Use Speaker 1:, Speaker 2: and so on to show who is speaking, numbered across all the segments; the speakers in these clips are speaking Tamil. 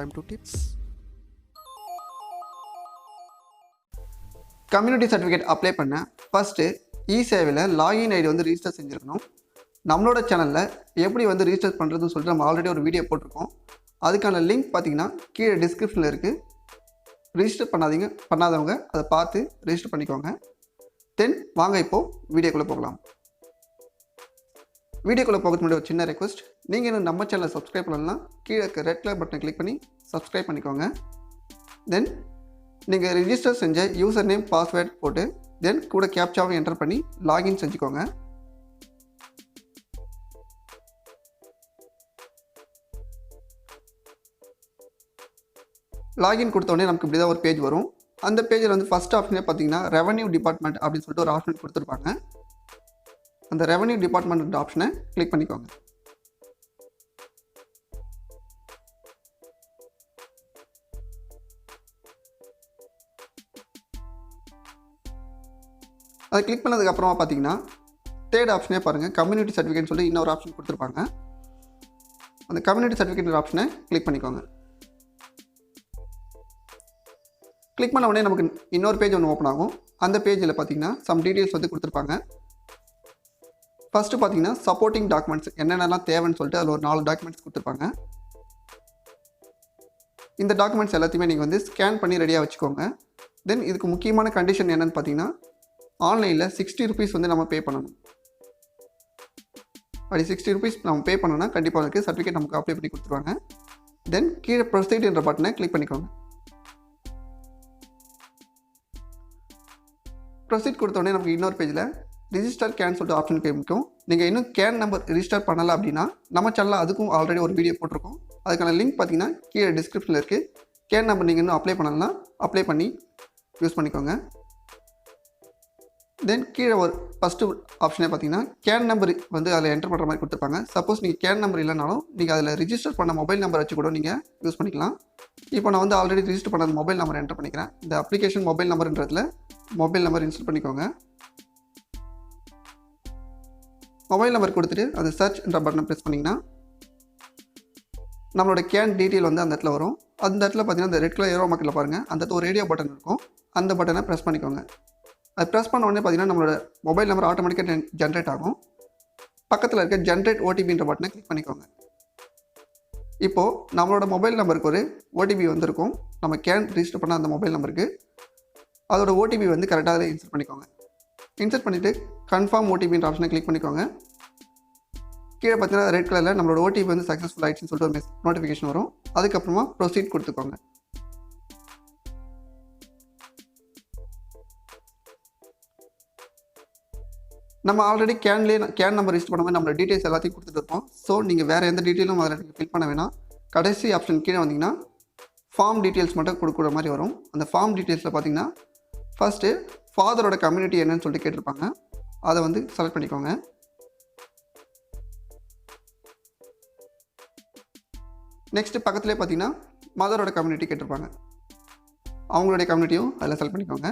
Speaker 1: time to tips. Community certificate apply பண்ண ஃபஸ்ட்டு E-Sevaiயில் லாகின் ஐடி வந்து ரிஜிஸ்டர் செஞ்சுருக்கணும். நம்மளோட சேனலில் எப்படி வந்து ரிஜிஸ்டர் பண்ணுறதுன்னு சொல்லிட்டு நம்ம ஆல்ரெடி ஒரு வீடியோ போட்டிருக்கோம். அதுக்கான லிங்க் பார்த்தீங்கன்னா கீழே டிஸ்கிரிப்ஷனில் இருக்குது. ரிஜிஸ்டர் பண்ணாதவங்க அதை பார்த்து ரிஜிஸ்டர் பண்ணிக்கோங்க. தென் வாங்க இப்போது வீடியோக்குள்ளே போகலாம். வீடியோக்குள்ளே போகிறதுக்கு முன்னாடி ஒரு சின்ன ரெக்வஸ்ட், நீங்கள் இன்னும் நம்ம சேனலை சப்ஸ்கிரைப் பண்ணலாம், கீழே இருக்க ரெட் கலர் பட்டனை கிளிக் பண்ணி சப்ஸ்கிரைப் பண்ணிக்கோங்க. தென் நீங்கள் ரிஜிஸ்டர் செஞ்ச யூசர் நேம் பாஸ்வேர்ட் போட்டு தென் கூட கேப்சாவும் என்டர் பண்ணி லாகின் செஞ்சுக்கோங்க. லாகின் கொடுத்தோடனே நமக்கு இப்படி தான் ஒரு பேஜ் வரும். அந்த பேஜில் வந்து ஃபஸ்ட் ஆப்ஷனே பார்த்தீங்கன்னா ரெவன்யூ டிபார்ட்மெண்ட் அப்படின்னு சொல்லிட்டு ஒரு ஆப்ஷன் கொடுத்துருப்பாங்க. அந்த ரெவன்யூ டிபார்ட்மெண்ட் ஆப்ஷனை கிளிக் பண்ணிக்கோங்க. அதை கிளிக் பண்ணதுக்கப்புறமா பார்த்தீங்கன்னா தேர்ட் ஆப்ஷனே பாருங்கள், கம்யூனிட்டி சர்டிஃபிகேட்னு சொல்லி இன்னொரு ஆப்ஷன் கொடுத்துருப்பாங்க. அந்த கம்யூனிட்டி சர்டிஃபிகேட் ஆப்ஷனை கிளிக் பண்ணிக்கோங்க. கிளிக் பண்ண உடனே நமக்கு இன்னொரு பேஜ் ஒன்று ஓப்பன் ஆகும். அந்த பேஜில் பார்த்தீங்கன்னா சம் டீட்டெயில்ஸ் வந்து கொடுத்துருப்பாங்க. ஃபஸ்ட்டு பார்த்தீங்கன்னா சப்போர்ட்டிங் டாக்குமெண்ட்ஸ் என்னென்னலாம் தேவைன்னு சொல்லிட்டு அதில் ஒரு 4 டாக்குமெண்ட்ஸ் கொடுத்துருப்பாங்க. இந்த டாக்குமெண்ட்ஸ் எல்லாத்தையுமே நீங்கள் வந்து ஸ்கேன் பண்ணி ரெடியாக வச்சுக்கோங்க. தென் இதுக்கு முக்கியமான கண்டிஷன் என்னென்னு பார்த்தீங்கன்னா ஆன்லைனில் 60 ருபீஸ் வந்து நம்ம பே பண்ணணும். அப்படி 60 ருபீஸ் நம்ம பே பண்ணோன்னா கண்டிப்பாக அதுக்கு சர்டிஃபிகேட் நமக்கு அப்ளை பண்ணி கொடுத்துருவாங்க. தென் கீழே ப்ரொசீட் என்ற பட்டனை கிளிக் பண்ணிக்கோங்க. ப்ரொசீட் கொடுத்தோடனே நமக்கு இன்னொரு பேஜில் ரிஜிஸ்டர் கேன் சொல்லிட்டு ஆப்ஷன் கேட்கும். நீங்கள் இன்னும் கேன் நம்பர் ரிஜிஸ்டர் பண்ணலை அப்படின்னா நம்ம சேனலில் அதுக்கும் ஆல்ரெடி ஒரு வீடியோ போட்டிருக்கோம். அதுக்கான லிங்க் பார்த்தீங்கன்னா கீழே டிஸ்கிரிப்ஷனில் இருக்குது. கேன் நம்பர் நீங்கள் இன்னும் அப்ளை பண்ணலன்னா அப்ளை பண்ணி யூஸ் பண்ணிக்கோங்க. தென் கீழே ஒரு ஃபஸ்ட்டு ஆப்ஷனே பார்த்தீங்கன்னா கேன் நம்பர் வந்து அதில் என்டர் பண்ணுற மாதிரி கொடுத்துருப்பாங்க. சப்போஸ் நீங்கள் கேன் நம்பர் இல்லைனாலும் நீங்கள் அதில் ரிஜிஸ்டர் பண்ண மொபைல் நம்பர் வச்சு கூட நீங்கள் யூஸ் பண்ணிக்கலாம். இப்போ நான் வந்து ஆல்ரெடி ரிஜிஸ்டர் பண்ண மொபைல் நம்பர் என்டர் பண்ணிக்கிறேன். இந்த அப்ளிகேஷன் மொபைல் நம்பர்ன்றதில் மொபைல் நம்பர் இன்ஸ்டால் பண்ணிக்கோங்க. மொபைல் நம்பர் கொடுத்துட்டு அந்த சர்ச் என்ற பட்டனை ப்ரெஸ் பண்ணிங்கன்னா நம்மளோட கேன் டீட்டெயில் வந்து அந்த இடத்துல வரும். அந்த இடத்துல பார்த்தீங்கன்னா அந்த ரெட் கலர் ஏரோ மார்க்கில் பாருங்கள், அந்த இடத்துல ஒரு ரேடியோ பட்டன் இருக்கும். அந்த பட்டனை ப்ரெஸ் பண்ணிக்கோங்க. அது ப்ரெஸ் பண்ண உடனே பார்த்தீங்கன்னா நம்மளோட மொபைல் நம்பர் ஆட்டோமேட்டிக்காக ஜென்ரேட் ஆகும். பக்கத்தில் இருக்க ஜென்ரேட் ஓடிபின்ற பட்டனை கிளிக் பண்ணிக்கோங்க. இப்போது நம்மளோட மொபைல் நம்பருக்கு ஒரு ஓடிபி வந்திருக்கும். நம்ம கேன் ரிஜிஸ்டர் பண்ண அந்த மொபைல் நம்பருக்கு அதோட ஓடிபி வந்து கரெக்டாக அதில் இன்சர்ட் பண்ணிக்கோங்க. இன்சர்ட் பண்ணிவிட்டு கன்ஃபார்ம் ஓடிபின்ற ஆப்ஷனை கிளிக் பண்ணிக்கோங்க. கீழே பார்த்தீங்கன்னா ரெட் கலரில் நம்மளோட ஓடிபி வந்து சக்ஸஸ்ஃபுல் ஆகிடுச்சுன்னு சொல்லிட்டு ஒரு நோட்டிஃபிகேஷன் வரும். அதுக்கப்புறமா ப்ரொசீட் கொடுத்துக்கோங்க. நம்ம ஆல்ரெடி கேன் நம்பர் ரிஜிஸ்டர் பண்ண மாதிரி நம்மளோட டீட்டெயில்ஸ் எல்லாத்தையும் கொடுத்துட்டு இருப்போம். ஸோ நீங்கள் வேறு எந்த டீட்டெயிலும் அதில் நீங்கள் ஃபில் பண்ண வேணாம். கடைசி ஆப்ஷன் கீழே வந்தீங்கன்னா ஃபார்ம் டீட்டெயில்ஸ் மட்டும் கொடுக்குற மாதிரி வரும். அந்த ஃபார்ம் டீட்டெயில்ஸில் பார்த்தீங்கன்னா ஃபஸ்ட்டு ஃபாதரோட கம்யூனிட்டி என்னன்னு சொல்லிட்டு கேட்டிருப்பாங்க. அதை வந்து செலக்ட் பண்ணிக்கோங்க. நெக்ஸ்ட்டு பக்கத்துலேயே பார்த்தீங்கன்னா மதரோட கம்யூனிட்டி கேட்டிருப்பாங்க. அவங்களுடைய கம்யூனிட்டியும் அதில் செலக்ட் பண்ணிக்கோங்க.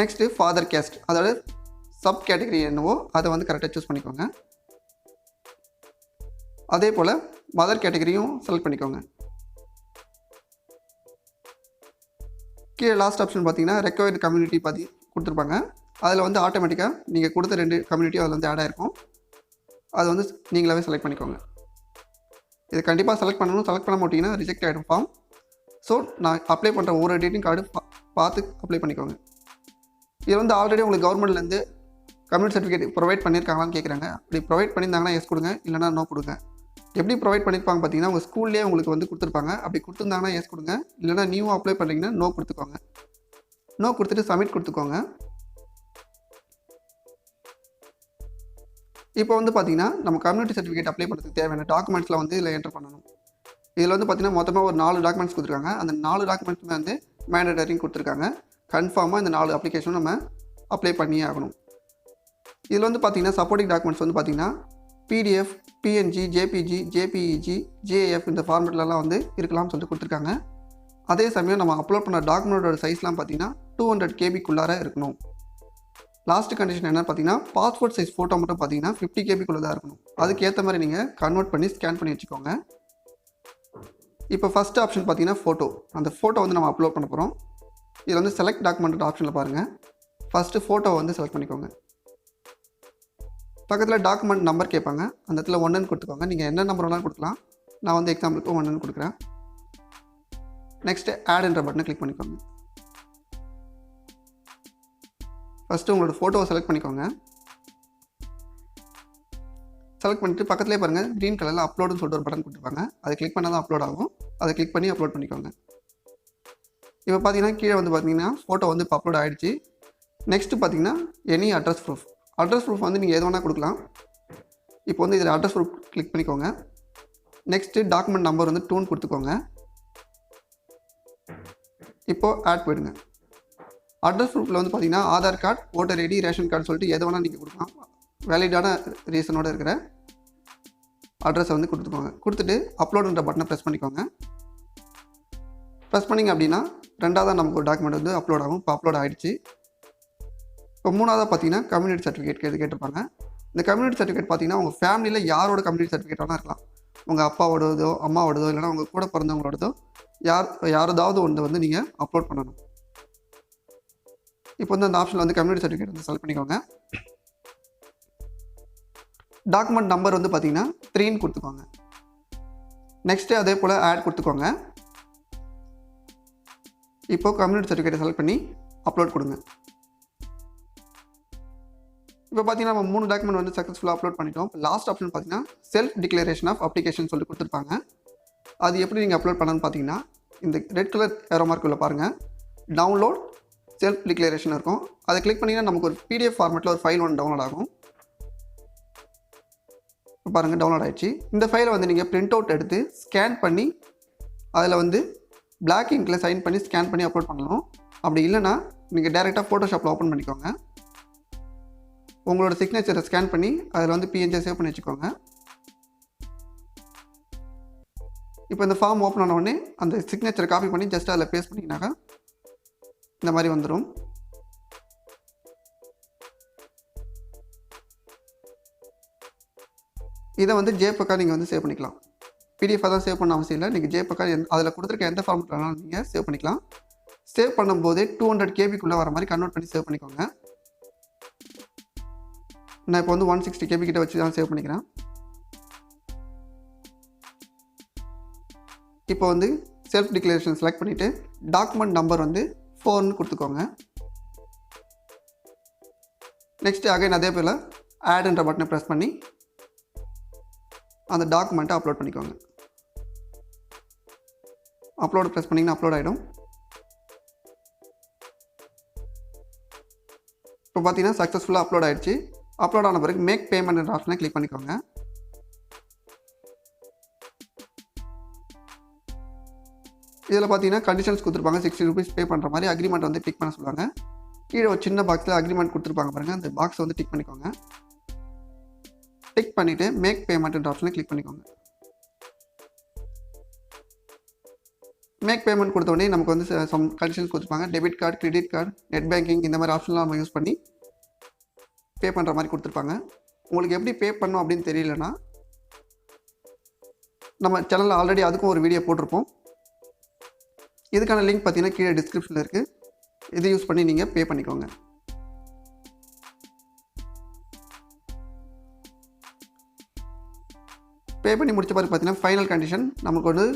Speaker 1: நெக்ஸ்ட்டு ஃபாதர் கேஸ்ட், அதாவது சப் கேட்டகரி என்னவோ அதை வந்து கரெக்டாக சூஸ் பண்ணிக்கோங்க. அதே போல் மதர் கேட்டகரியும் செலக்ட் பண்ணிக்கோங்க. கீழே லாஸ்ட் ஆப்ஷன் பார்த்தீங்கன்னா ரெக்கவர்டு கம்யூனிட்டி பற்றி கொடுத்துருப்பாங்க. அதில் வந்து ஆட்டோமேட்டிக்காக நீங்கள் கொடுத்த 2 கம்யூனிட்டியும் அதில் வந்து ஆட் ஆகிருக்கும். அதை வந்து நீங்களாவே செலக்ட் பண்ணிக்கோங்க. இதை கண்டிப்பாக செலக்ட் பண்ணணும். செலக்ட் பண்ண மாட்டிங்கன்னா ரிஜெக்ட் ஆகிடும் ஃபார்ம். ஸோ நான் அப்ளை பண்ணுற ஒவ்வொரு டேட்டிங் கார்டு பார்த்து அப்ளை பண்ணிக்கோங்க. இது வந்து ஆல்ரெடி உங்களுக்கு கவர்மெண்ட்லேருந்து கம்யூனிட்டி சர்டிஃபிகேட் ப்ரொவைட் பண்ணியிருக்காங்களான்னு கேட்குறாங்க. அப்படி ப்ரொவைட் பண்ணியிருந்தாங்கன்னா எஸ் கொடுங்க, இல்லைனா நோ கொடுங்க. எப்படி ப்ரொவைட் பண்ணியிருப்பாங்க பார்த்தீங்கன்னா உங்கள் ஸ்கூல்லேயே உங்களுக்கு வந்து கொடுத்துருப்பாங்க. அப்படி கொடுத்துருந்தாங்கன்னா எஸ் கொடுங்க, இல்லைனா நியூ அப்ளை பண்ணுறீங்கன்னா நோ கொடுத்துக்கோங்க. நோ கொடுத்துட்டு சப்மிட் கொடுத்துக்கோங்க. இப்போ வந்து பார்த்தீங்கன்னா நம்ம கம்யூனிட்டி சர்டிஃபிகேட் அப்ளை பண்ணுறதுக்கு தேவையான டாக்குமெண்ட்ஸ்லாம் வந்து இதில் என்டர் பண்ணணும். இதில் வந்து பார்த்தீங்கன்னா மொத்தமாக ஒரு 4 டாக்குமெண்ட்ஸ் கொடுத்துருக்காங்க. அந்த 4 டாக்குமெண்ட்ஸுமே வந்து மேண்டேட்டரின்னு கொடுத்துருக்காங்க. கன்ஃபார்மாக இந்த 4 அப்ளிகேஷனும் நம்ம அப்ளை பண்ணியே ஆகணும். இதில் வந்து பார்த்தீங்கன்னா சப்போர்ட்டிங் டாக்குமெண்ட்ஸ் வந்து பார்த்தீங்கன்னா PDF, PNG, JPG, JPEG, JAF இந்த ஃபார்மேட்லலாம் வந்து இருக்கலாம்னு சொல்லிட்டு கொடுத்துருக்காங்க. அதே சமயம் நம்ம அப்லோட் பண்ண டாக்குமெண்ட்டோட சைஸ்லாம் பார்த்தீங்கன்னா 200 KB இருக்கணும். லாஸ்ட் கண்டிஷன் என்ன பார்த்தீங்கன்னா பாஸ்போர்ட் சைஸ் ஃபோட்டோ மட்டும் பார்த்தீங்கன்னா 50 KB தான் இருக்கணும். அதுக்கு ஏற்ற மாதிரி நீங்கள் கன்வெர்ட் பண்ணி ஸ்கேன் பண்ணி வச்சுக்கோங்க. இப்போ ஃபஸ்ட்டு ஆப்ஷன் பார்த்தீங்கன்னா ஃபோட்டோ. அந்த ஃபோட்டோ வந்து நம்ம அப்லோட் பண்ண போகிறோம். இதில் வந்து செலக்ட் டாக்குமெண்ட் ஆப்ஷனில் பாருங்கள். ஃபஸ்ட்டு ஃபோட்டோவை வந்து செலக்ட் பண்ணிக்கோங்க. பக்கத்தில் டாக்குமெண்ட் நம்பர் கேட்பாங்க. அந்த இடத்துல 1ன்னு கொடுத்துக்கோங்க. நீங்கள் என்ன நம்பர் வேணாலும் கொடுக்கலாம். நான் வந்து எக்ஸாம்பிளுக்கு 1ன்னு கொடுக்குறேன். நெக்ஸ்ட்டு ஆட்ன்ற பட்டனை கிளிக் பண்ணிக்கோங்க. ஃபஸ்ட்டு உங்களோட ஃபோட்டோவை செலக்ட் பண்ணிக்கோங்க. செலக்ட் பண்ணிவிட்டு பக்கத்துலேயே பாருங்கள் க்ரீன் கலரில் அப்லோடுன்னு சொல்லிட்டு ஒரு பட்டன் கொடுத்துருப்பாங்க. அதை கிளிக் பண்ணால் தான் அப்லோட் ஆகும். அதை கிளிக் பண்ணி அப்லோட் பண்ணிக்கோங்க. இப்போ பார்த்தீங்கன்னா கீழே வந்து பார்த்தீங்கன்னா ஃபோட்டோ வந்து இப்போ அப்லோட் ஆகிடுச்சு. நெக்ஸ்ட்டு பார்த்தீங்கன்னா any address proof. Address proof வந்து நீங்கள் எது வேணால் கொடுக்கலாம். இப்போ வந்து இதில் அட்ரஸ் ப்ரூஃப் கிளிக் பண்ணிக்கோங்க. நெக்ஸ்ட்டு டாக்குமெண்ட் நம்பர் வந்து 2ன்னு கொடுத்துக்கோங்க. இப்போது ஆட் போயிடுங்க. அட்ரஸ் ப்ரூஃபில் வந்து பார்த்தீங்கன்னா Aadhaar card, voter ID, ration card சொல்லிட்டு எது வேணால் நீங்கள் கொடுக்கலாம். வேலிடான ரீசனோடு இருக்கிற அட்ரஸை வந்து கொடுத்துக்கோங்க. கொடுத்துட்டு அப்லோடுன்ற பட்டனை ப்ரெஸ் பண்ணிக்கோங்க. ப்ரெஸ் பண்ணிங்க அப்படின்னா ரெண்டாவதாக நமக்கு ஒரு டாக்குமெண்ட் வந்து அப்லோட் ஆகும். இப்போ அப்லோட் ஆகிடுச்சு. இப்போ மூணாவதாக பார்த்தீங்கன்னா கம்யூனிட்டி சர்டிஃபிகேட் கேட்டிருப்பாங்க. இந்த கம்யூனிட்டி சர்டிஃபிகேட் பார்த்தீங்கன்னா உங்கள் ஃபேமிலியில் யாரோட கம்யூனிட்டி சர்டிஃபிகேட் வேணால் இருக்கலாம். உங்கள் அப்பாவோடதோ, அம்மாவோடதோ, இல்லைனா உங்கள் கூட பிறந்தவங்களோடதோ யாரோதாவது ஒன்று வந்து நீங்கள் அப்லோட் பண்ணணும். இப்போ வந்து அந்த ஆப்ஷனில் வந்து கம்யூனிட்டி சர்டிஃபிகேட் வந்து செலக்ட் பண்ணிக்கோங்க. டாக்குமெண்ட் நம்பர் வந்து பார்த்தீங்கன்னா 3ன்னு கொடுத்துக்கோங்க. நெக்ஸ்ட்டு அதே போல் ஆட் கொடுத்துக்கோங்க. இப்போது கம்யூனிட்டி சர்டிஃபிகேட்டை செலக்ட் பண்ணி அப்லோட் கொடுங்க. இப்போ பார்த்தீங்கன்னா நம்ம 3 டாக்குமெண்ட் வந்து சக்ஸஸ்ஃபுல்லாக அப்லோட் பண்ணிட்டோம். இப்போ லாஸ்ட் ஆப்ஷன் பார்த்தீங்கன்னா செல்ஃப் டிக்ளரேஷன் ஆஃப் அப்ளிகேஷன் சொல்லி கொடுத்துருப்பாங்க. அது எப்படி நீங்கள் அப்லோட் பண்ணணும்னு பார்த்தீங்கன்னா இந்த ரெட் கலர் ஏரோ மார்க் உள்ள பாருங்கள், டவுன்லோட் செல்ஃப் டிக்ளரேஷன் இருக்கும். அதை கிளிக் பண்ணிங்கன்னா நமக்கு ஒரு PDF ஃபார்மேட்டில் ஒரு ஃபைல் ஒன்று டவுன்லோட் ஆகும். இப்போ பாருங்கள் டவுன்லோட் ஆகிடுச்சு. இந்த ஃபைலை வந்து நீங்கள் பிரிண்ட் அவுட் எடுத்து ஸ்கேன் பண்ணி அதில் வந்து பிளாக் இங்கில் சைன் பண்ணி ஸ்கேன் பண்ணி அப்லோட் பண்ணணும். அப்படி இல்லைனா நீங்கள் டேரெக்டாக ஃபோட்டோஷாப்பில் ஓப்பன் பண்ணிக்கோங்க. உங்களோட சிக்னேச்சரை ஸ்கேன் பண்ணி அதில் வந்து PNG சேவ் பண்ணி வச்சுக்கோங்க. இப்போ இந்த ஃபார்ம் ஓப்பன் ஆன உடனே அந்த சிக்னேச்சரை காப்பி பண்ணி ஜஸ்ட் அதில் பேஸ்ட் பண்ணிங்கனாக்கா இந்த மாதிரி வந்துடும். இதை வந்து JPEG நீங்கள் வந்து சேவ் பண்ணிக்கலாம். PDF தான் சேவ் பண்ண அவசியம் இல்லை. நீங்கள் JPEG அதில் கொடுத்துருக்க எந்த ஃபார்மெட் வேணாலும் நீங்கள் சேவ் பண்ணிக்கலாம். சேவ் பண்ணும்போது 200 KBக்குள்ளே வர மாதிரி கன்வெர்ட் பண்ணி சேவ் பண்ணிக்கோங்க. நான் இப்போ வந்து 160 KB கிட்ட வச்சு தான் சேவ் பண்ணிக்கிறேன். இப்போ வந்து செல்ஃப் டிக்ளரேஷன் செலக்ட் பண்ணிவிட்டு டாக்குமெண்ட் நம்பர் வந்து 4ன்னு கொடுத்துக்கோங்க. நெக்ஸ்ட்டு அகைன் அதே போல் ஆட்ன்ற பட்டனை ப்ரெஸ் பண்ணி அந்த டாக்குமெண்ட்டை அப்லோட் பண்ணிக்கோங்க. அப்லோடு ப்ரெஸ் பண்ணிங்கன்னா அப்லோட் ஆகிடும். இப்போ பார்த்தீங்கன்னா சக்ஸஸ்ஃபுல்லாக அப்லோட் ஆகிடுச்சு. அப்லோட் ஆன பிறகு மேக் பேமெண்ட் ஆப்ஷனை கிளிக் பண்ணிக்கோங்க. இதில் பார்த்தீங்கன்னா கண்டிஷன்ஸ் கொடுத்துருப்பாங்க. 60 rupees பே பண்ணுற மாதிரி அக்ரிமெண்ட் வந்து டிக் பண்ண சொல்லுவாங்க. கீழே ஒரு சின்ன பாக்ஸில் அக்ரிமெண்ட் கொடுத்துருப்பாங்க பாருங்கள். அந்த பாக்ஸை வந்து டிக் பண்ணிக்கோங்க. டிக் பண்ணிவிட்டு மேக் பேமெண்ட் ஆப்ஷனை கிளிக் பண்ணிக்கோங்க. மேக் பேமெண்ட் கொடுத்த உடனே நமக்கு வந்து சம் கண்டிஷன்ஸ் கொடுத்துருப்பாங்க. Debit card, credit card, net banking இந்த மாதிரி ஆப்ஷன்லாம் நம்ம யூஸ் பண்ணி பே பண்ணுற மாதிரி கொடுத்துருப்பாங்க. உங்களுக்கு எப்படி பே பண்ணணும் அப்படின்னு தெரியலனா நம்ம சேனலில் ஆல்ரெடி அதுக்கும் ஒரு வீடியோ போட்டிருப்போம். இதுக்கான லிங்க் பார்த்தீங்கன்னா கீழே டிஸ்கிரிப்ஷனில் இருக்குது. இதை யூஸ் பண்ணி நீங்கள் பே பண்ணிக்கோங்க. பே பண்ணி முடிச்ச பிறகு பார்த்தீங்கன்னா ஃபைனல் கண்டிஷன் நமக்கு வந்து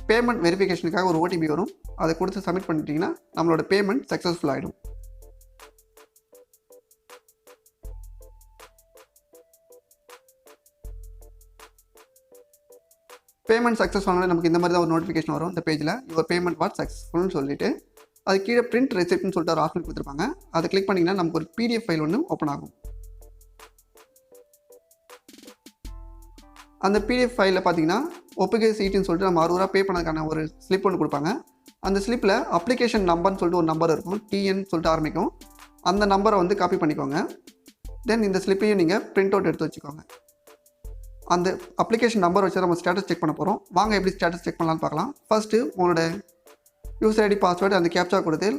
Speaker 1: பேமெண்ட் வெரிஃபிகேஷனுக்காக ஒரு OTP வரும். அதை கொடுத்து சப்மிட் பண்ணிட்டீங்கன்னா நம்மளோட பேமெண்ட் சக்ஸஸ்ஃபுல் ஆகிடும். பேமெண்ட் சக்ஸஸ் ஆனாலே நமக்கு இந்த மாதிரி தான் ஒரு நோட்டிஃபிகேஷன் வரும். இந்த பேஜில் யுவர் பேமெண்ட் வாட் சக்ஸஸ்ஃபுல்னு சொல்லிட்டு அது கீழே பிரிண்ட் ரெசிப்ட்னு சொல்லிட்டு ஒரு ஆப்ஷன் கொடுத்துருப்பாங்க. அதை கிளிக் பண்ணிங்கன்னா நமக்கு ஒரு PDF ஃபைல் ஒன்று ஓப்பன் ஆகும். அந்த PDF ஃபைலில் பார்த்தீங்கன்னா ஒப்புகை சீட்டுன்னு சொல்லிட்டு நம்ம 60 ரூபா பே பண்ணதுக்கான ஒரு ஸ்லிப் ஒன்று கொடுப்பாங்க. அந்த ஸ்லிப்பில் அப்ளிகேஷன் நம்பர்னு சொல்லிட்டு ஒரு நம்பர் இருக்கும். TN சொல்லிட்டு ஆரம்பிக்கும். அந்த நம்பரை வந்து காப்பி பண்ணிக்கோங்க. தென் இந்த ஸ்லிப்பையும் நீங்கள் பிரிண்ட் அவுட் எடுத்து வச்சுக்கோங்க. அந்த அப்ளிகேஷன் நம்பர் வச்சு நம்ம ஸ்டேட்டஸ் செக் பண்ண போகிறோம். வாங்க எப்படி ஸ்டேட்டஸ் செக் பண்ணலான்னு பார்க்கலாம். ஃபஸ்ட்டு உங்களோட யூசர் ஐடி, பாஸ்வேர்டு, அந்த கேப்சா கொடுத்து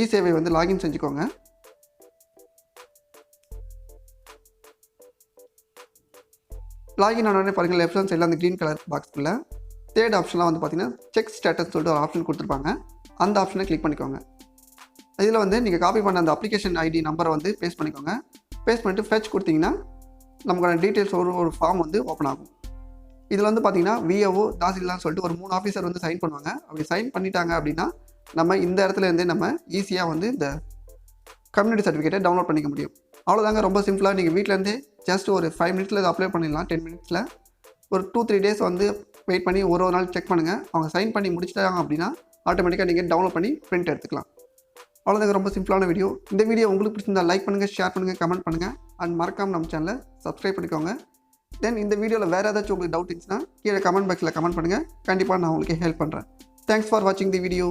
Speaker 1: E-Sevai வந்து லாகின் செஞ்சுக்கோங்க. லாகின் ஆனோடனே பாருங்கள் லெஃப்ட் ஹேண்ட் சைடில் அந்த க்ரீன் கலர் பாக்ஸ்க்குள்ளே தேர்ட் ஆப்ஷனில் வந்து பார்த்தீங்கன்னா செக் ஸ்டேட்டஸ் சொல்லிட்டு ஒரு ஆப்ஷன் கொடுத்துருப்பாங்க. அந்த ஆப்ஷனை கிளிக் பண்ணிக்கோங்க. இதில் வந்து நீங்கள் காப்பி பண்ண அந்த அப்ளிகேஷன் ஐடி நம்பரை வந்து பேஸ்ட் பண்ணிக்கோங்க. பேஸ்ட் பண்ணிட்டு ஃபெச் கொடுத்தீங்கன்னா நமக்கான டீட்டெயில்ஸ் ஒரு ஃபார்ம் வந்து ஓப்பன் ஆகும். இதில் வந்து பார்த்தீங்கன்னா விஏஓ, தாசில்தார்னு சொல்லிட்டு ஒரு 3 ஆஃபீஸர் வந்து சைன் பண்ணுவாங்க. அப்படி சைன் பண்ணிட்டாங்க அப்படின்னா நம்ம இந்த இடத்துல இருந்தே நம்ம ஈஸியாக வந்து இந்த கம்யூனிட்டி சர்டிஃபிகேட்டை டவுன்லோட் பண்ணிக்க முடியும். அவ்வளோதாங்க. ரொம்ப சிம்பிளாக நீங்கள் வீட்டிலேருந்தே ஜஸ்ட் ஒரு 5 மினிட்ஸில் இதை அப்ளை பண்ணிடலாம். 10 மினிட்ஸில் ஒரு 2-3 டேஸ் வந்து வெயிட் பண்ணி ஒரு நாள் செக் பண்ணுங்கள். அவங்க சைன் பண்ணி முடிச்சிட்டாங்க அப்படின்னா ஆட்டோமேட்டிக்காக நீங்கள் டவுன்லோட் பண்ணி பிரிண்ட் எடுத்துக்கலாம். அவ்வளோதாங்க. ரொம்ப சிம்பிளான வீடியோ. இந்த வீடியோ உங்களுக்கு பிடிச்சிருந்தா லைக் பண்ணுங்கள், ஷேர் பண்ணுங்கள், கமெண்ட் பண்ணுங்கள். அண்ட் மறக்காமல் நம்ம சேனலை சப்ஸ்கிரைப் பண்ணிக்கோங்க. தென் இந்த வீடியோவில் வேறு ஏதாச்சும் உங்களுக்கு டவுட் இருந்துச்சுன்னா கீழே கமெண்ட் பாக்ஸில் கமெண்ட் பண்ணுங்கள். கண்டிப்பாக நான் உங்களுக்கு ஹெல்ப் பண்ணுறேன். தேங்க்ஸ் ஃபார் வாட்சிங் தி வீடியோ.